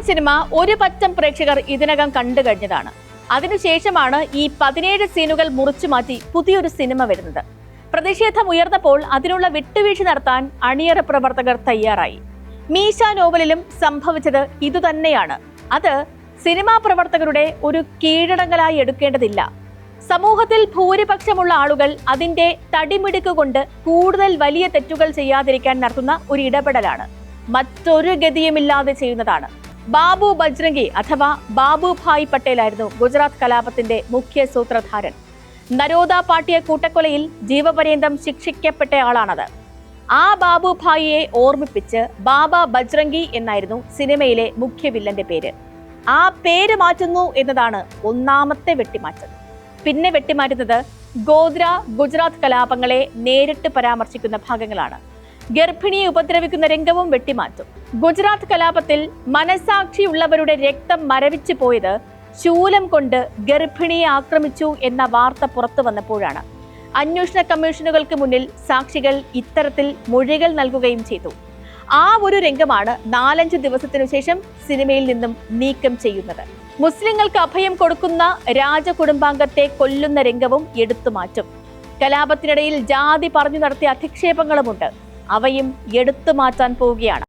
Cinema ഒരു പറ്റം പ്രേക്ഷകർ ഇതിനകം കണ്ടു കഴിഞ്ഞതാണ്. അതിനുശേഷമാണ് ഈ 17 സീനുകൾ മുറിച്ചു മാറ്റി പുതിയൊരു സിനിമ വരുന്നത്. പ്രതിഷേധം ഉയർന്നപ്പോൾ അതിനുള്ള വിട്ടുവീഴ്ച നടത്താൻ അണിയറ പ്രവർത്തകർ തയ്യാറായി. മീശ നോവലിലും സംഭവിച്ചത് ഇതുതന്നെയാണ്. അത് സിനിമാ പ്രവർത്തകരുടെ ഒരു കീഴടങ്ങലായി എടുക്കേണ്ടതില്ല. സമൂഹത്തിൽ ഭൂരിപക്ഷമുള്ള ആളുകൾ അതിന്റെ തടിമിടുക്കുകൊണ്ട് കൂടുതൽ വലിയ തെറ്റുകൾ ചെയ്യാതിരിക്കാൻ നടത്തുന്ന ഒരു ഇടപെടലാണ്. മറ്റൊരു ഗതിയുമില്ലാതെ ചെയ്യുന്നതാണ്. ബാബു ബജ്രംഗി അഥവാ ബാബുഭായ് പട്ടേലായിരുന്നു ഗുജറാത്ത് കലാപത്തിന്റെ മുഖ്യ സൂത്രധാരൻ. നരോദ പാട്ടിയ കൂട്ടക്കൊലയിൽ ജീവപര്യന്തം ശിക്ഷിക്കപ്പെട്ടയാളാണത്. ആ ബാബുഭായിയെ ഓർമ്മിപ്പിച്ച് ബാബ ബജ്രംഗി എന്നായിരുന്നു സിനിമയിലെ മുഖ്യ വില്ലന്റെ പേര്. ആ പേര് മാറ്റുന്നു എന്നതാണ് ഒന്നാമത്തെ വെട്ടിമാറ്റം. പിന്നെ വെട്ടിമാറ്റുന്നത് ഗോദ്ര ഗുജറാത്ത് കലാപങ്ങളെ നേരിട്ട് പരാമർശിക്കുന്ന ഭാഗങ്ങളാണ്. ഗർഭിണിയെ ഉപദ്രവിക്കുന്ന രംഗവും വെട്ടിമാറ്റും. ഗുജറാത്ത് കലാപത്തിൽ മനസാക്ഷിയുള്ളവരുടെ രക്തം മരവിച്ചു പോയത് ശൂലം കൊണ്ട് ഗർഭിണിയെ ആക്രമിച്ചു എന്ന വാർത്ത പുറത്തു വന്നപ്പോഴാണ്. അന്വേഷണ കമ്മീഷനുകൾക്ക് മുന്നിൽ സാക്ഷികൾ ഇത്തരത്തിൽ മൊഴികൾ നൽകുകയും ചെയ്തു. ആ ഒരു രംഗമാണ് 4-5 ദിവസത്തിനു ശേഷം സിനിമയിൽ നിന്നും നീക്കം ചെയ്യുന്നത്. മുസ്ലിങ്ങൾക്ക് അഭയം കൊടുക്കുന്ന രാജകുടുംബാംഗത്തെ കൊല്ലുന്ന രംഗവും എടുത്തുമാറ്റും. കലാപത്തിനിടയിൽ ജാതി പറഞ്ഞു നടത്തിയ അധിക്ഷേപങ്ങളുമുണ്ട്. അവയും എടുത്തുമാറ്റാൻ പോവുകയാണ്.